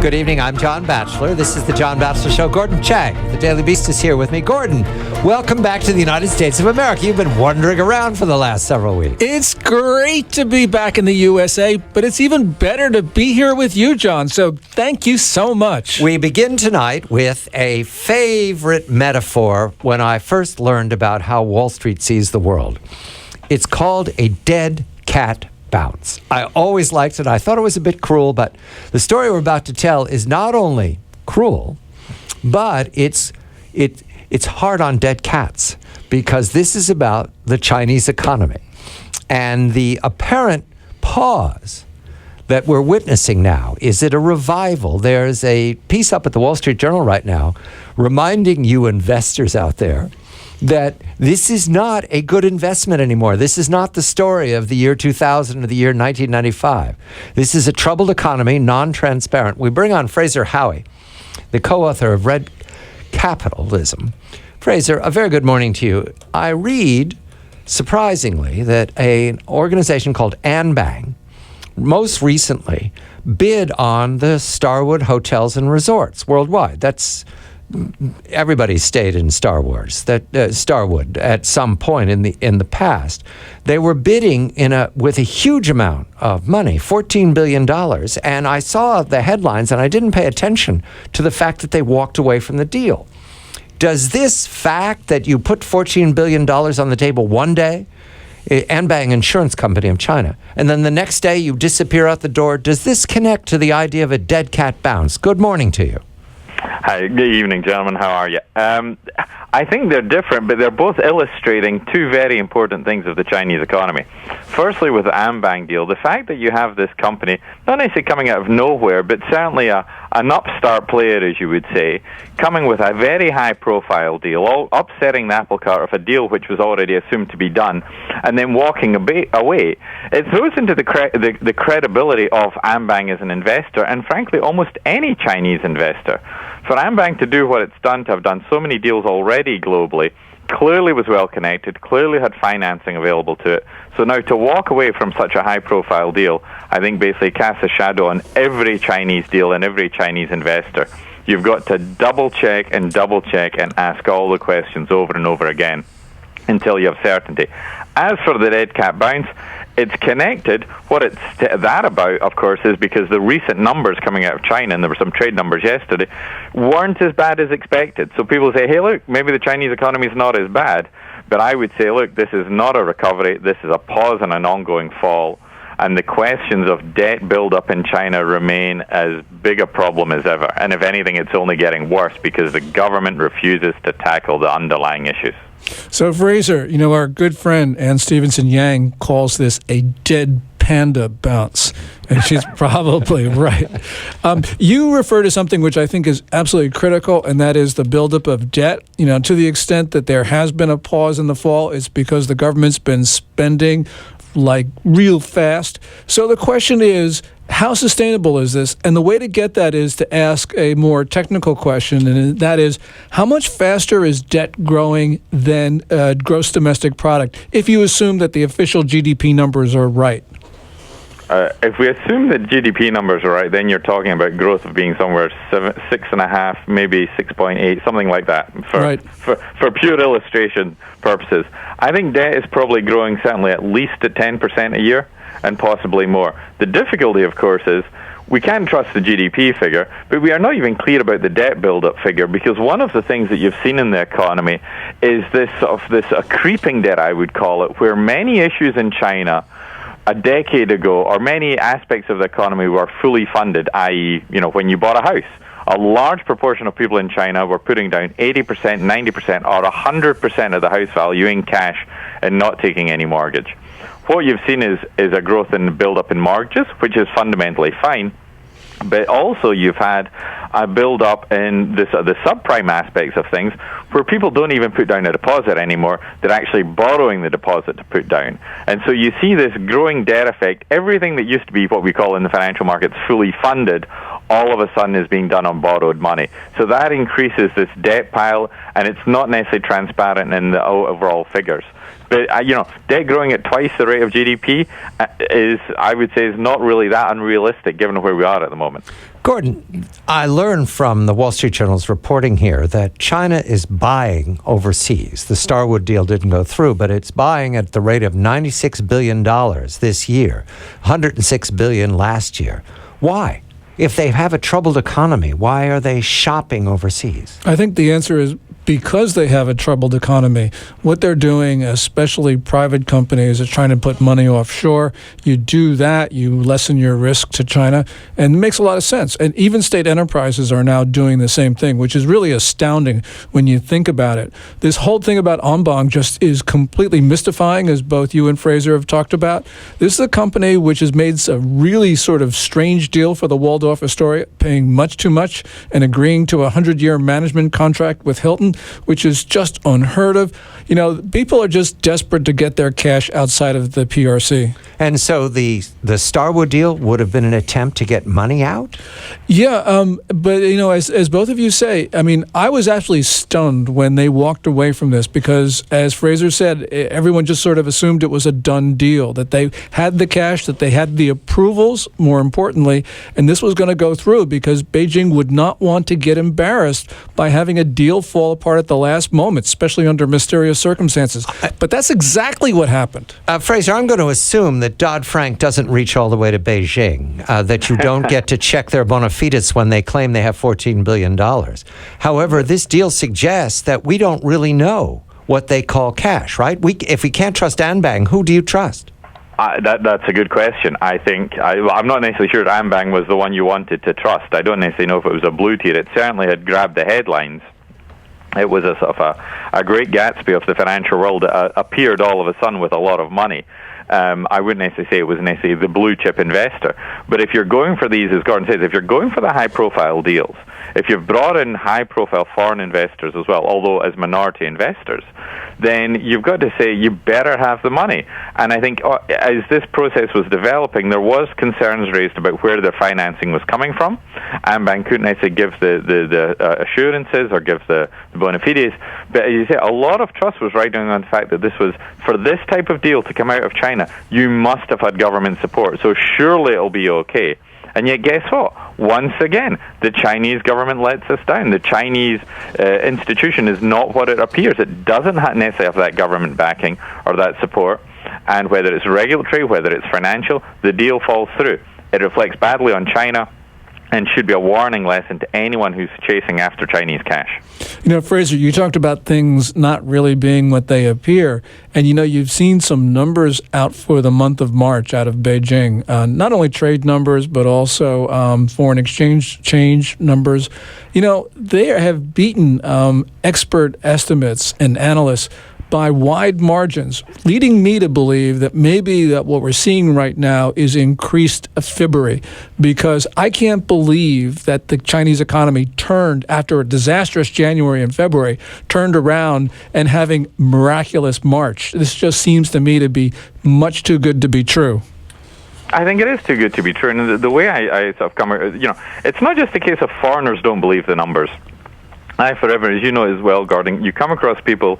Good evening. I'm John Batchelor. This is the John Batchelor Show. Gordon Chang, the Daily Beast, is here with me. Gordon, welcome back to the United States of America. You've been wandering around for the last several weeks. It's great to be back in the USA, but it's even better to be here with you, John. So thank you so much. We begin tonight with a favorite metaphor when I first learned about how Wall Street sees the world. It's called a dead cat bounce. I always liked it. I thought it was a bit cruel, but the story we're about to tell is not only cruel, but it's hard on dead cats, because this is about the Chinese economy and the apparent pause that we're witnessing now. Is it a revival? There's a piece up at the Wall Street Journal right now reminding you investors out there that this is not a good investment anymore. This is not the story of the year 2000 or the year 1995. This is a troubled economy, non-transparent. We bring on Fraser Howie, the co-author of Red Capitalism. Fraser, a very good morning to you. I read, surprisingly, that an organization called Anbang most recently bid on the Starwood hotels and resorts worldwide. That's everybody stayed in Starwood at some point in the past. They were bidding with a huge amount of money, $14 billion. And I saw the headlines and I didn't pay attention to the fact that they walked away from the deal. Does this fact that you put $14 billion on the table one day, Anbang Insurance Company of China, and then the next day you disappear out the door, does this connect to the idea of a dead cat bounce? Good morning to you. Hi, good evening, gentlemen. How are you? I think they're different, but they're both illustrating two very important things of the Chinese economy. Firstly, with the Anbang deal, the fact that you have this company, not necessarily coming out of nowhere, but certainly an upstart player, as you would say, coming with a very high-profile deal, all upsetting the apple cart of a deal which was already assumed to be done, and then walking away. It throws into the credibility of Anbang as an investor, and frankly, almost any Chinese investor. For Anbang to do what it's done, to have done so many deals already globally, clearly was well connected, clearly had financing available to it. So now to walk away from such a high-profile deal, I think basically casts a shadow on every Chinese deal and every Chinese investor. You've got to double-check and ask all the questions over and over again until you have certainty. As for the dead cat bounce, it's connected. What it's that about, of course, is because the recent numbers coming out of China, and there were some trade numbers yesterday, weren't as bad as expected. So people say, hey, look, maybe the Chinese economy is not as bad. But I would say, look, this is not a recovery. This is a pause and an ongoing fall. And the questions of debt buildup in China remain as big a problem as ever. And if anything, it's only getting worse because the government refuses to tackle the underlying issues. So, Fraser, our good friend Ann Stevenson Yang calls this a dead panda bounce, and she's probably right. You refer to something which I think is absolutely critical, and that is the buildup of debt. To the extent that there has been a pause in the fall, it's because the government's been spending like real fast. So the question is, how sustainable is this? And the way to get that is to ask a more technical question, and that is, how much faster is debt growing than gross domestic product, if you assume that the official GDP numbers are right? If we assume that GDP numbers are right, then you're talking about growth of being somewhere 6.5, maybe 6.8, something like that, for pure illustration purposes. I think debt is probably growing certainly at least at 10% a year, and possibly more. The difficulty, of course, is we can trust the GDP figure, but we are not even clear about the debt build-up figure, because one of the things that you've seen in the economy is this creeping debt, I would call it, where many issues in China a decade ago, or many aspects of the economy were fully funded, i.e., when you bought a house, a large proportion of people in China were putting down 80%, 90%, or 100% of the house value in cash and not taking any mortgage. What you've seen is a growth in the build-up in mortgages, which is fundamentally fine, but also you've had a build-up in the subprime aspects of things, where people don't even put down a deposit anymore. They're actually borrowing the deposit to put down. And so you see this growing debt effect. Everything that used to be what we call in the financial markets fully funded, all of a sudden is being done on borrowed money. So that increases this debt pile, and it's not necessarily transparent in the overall figures. But debt growing at twice the rate of GDP I would say, is not really that unrealistic given where we are at the moment. Gordon, I learned from the Wall Street Journal's reporting here that China is buying overseas. The Starwood deal didn't go through, but it's buying at the rate of $96 billion this year, $106 billion last year. Why? If they have a troubled economy, why are they shopping overseas? I think the answer is because they have a troubled economy. What they're doing, especially private companies, is trying to put money offshore. You do that, you lessen your risk to China, and it makes a lot of sense. And even state enterprises are now doing the same thing, which is really astounding when you think about it. This whole thing about Onbong just is completely mystifying, as both you and Fraser have talked about. This is a company which has made a really sort of strange deal for the Waldorf Astoria, paying much too much and agreeing to a 100-year management contract with Hilton, which is just unheard of. People are just desperate to get their cash outside of the PRC. And so the Starwood deal would have been an attempt to get money out? Yeah, but as both of you say, I was actually stunned when they walked away from this because, as Fraser said, everyone just sort of assumed it was a done deal, that they had the cash, that they had the approvals, more importantly, and this was going to go through because Beijing would not want to get embarrassed by having a deal fall apart at the last moment, especially under mysterious circumstances. But that's exactly what happened. Fraser, I'm going to assume that Dodd-Frank doesn't reach all the way to Beijing, that you don't get to check their bona fides when they claim they have $14 billion. However, this deal suggests that we don't really know what they call cash, right? If we can't trust Anbang, who do you trust? That's a good question. I think I'm not necessarily sure Anbang was the one you wanted to trust. I don't necessarily know if it was a blue tier. It certainly had grabbed the headlines. It was a sort of a great Gatsby of the financial world. It appeared all of a sudden with a lot of money. I wouldn't necessarily say it was necessarily the blue chip investor. But if you're going for these, as Gordon says, if you're going for the high profile deals, if you've brought in high profile foreign investors as well, although as minority investors, then you've got to say you better have the money. And I think as this process was developing, there was concerns raised about where the financing was coming from. Anbang couldn't necessarily give the assurances or give the bona fides. But as you say, a lot of trust was riding on the fact that this was, for this type of deal to come out of China, you must have had government support. So surely it'll be okay. And yet, guess what? Once again, the Chinese government lets us down. The Chinese institution is not what it appears. It doesn't necessarily have that government backing or that support. And whether it's regulatory, whether it's financial, the deal falls through. It reflects badly on China and should be a warning lesson to anyone who's chasing after Chinese cash. Fraser, you talked about things not really being what they appear. And, you've seen some numbers out for the month of March out of Beijing, not only trade numbers, but also foreign exchange numbers. They have beaten expert estimates and analysts by wide margins, leading me to believe that maybe that what we're seeing right now is increased February, because I can't believe that the Chinese economy turned after a disastrous January and February, turned around and having miraculous March. This just seems to me to be much too good to be true. I think it is too good to be true. And the way I sort of come, it's not just a case of foreigners don't believe the numbers. Forever, as you know as well, Gordon, you come across people,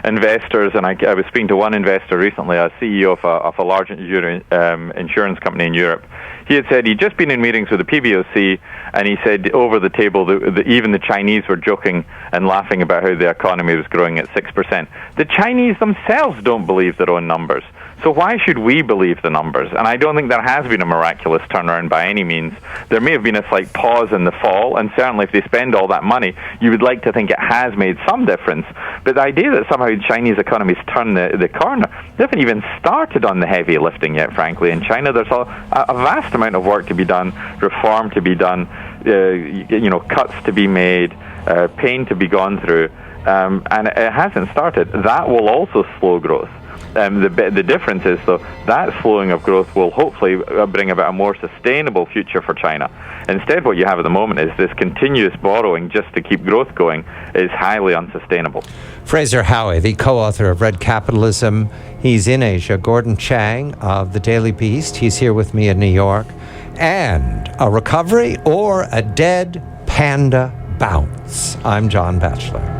investors, and I was speaking to one investor recently, a CEO of a large insurance company in Europe. He had said he'd just been in meetings with the PBOC, and he said over the table that even the Chinese were joking and laughing about how the economy was growing at 6%. The Chinese themselves don't believe their own numbers. So why should we believe the numbers? And I don't think there has been a miraculous turnaround by any means. There may have been a slight pause in the fall, and certainly if they spend all that money, you would like to think it has made some difference. But the idea that somehow the Chinese economy's turned the corner, they haven't even started on the heavy lifting yet, frankly. In China, there's a vast amount of work to be done, reform to be done, cuts to be made, pain to be gone through, and it hasn't started. That will also slow growth. The difference is, though, that slowing of growth will hopefully bring about a more sustainable future for China. Instead, what you have at the moment is this continuous borrowing just to keep growth going is highly unsustainable. Fraser Howie, the co-author of Red Capitalism. He's in Asia. Gordon Chang of the Daily Beast. He's here with me in New York. And a recovery or a dead panda bounce. I'm John Batchelor.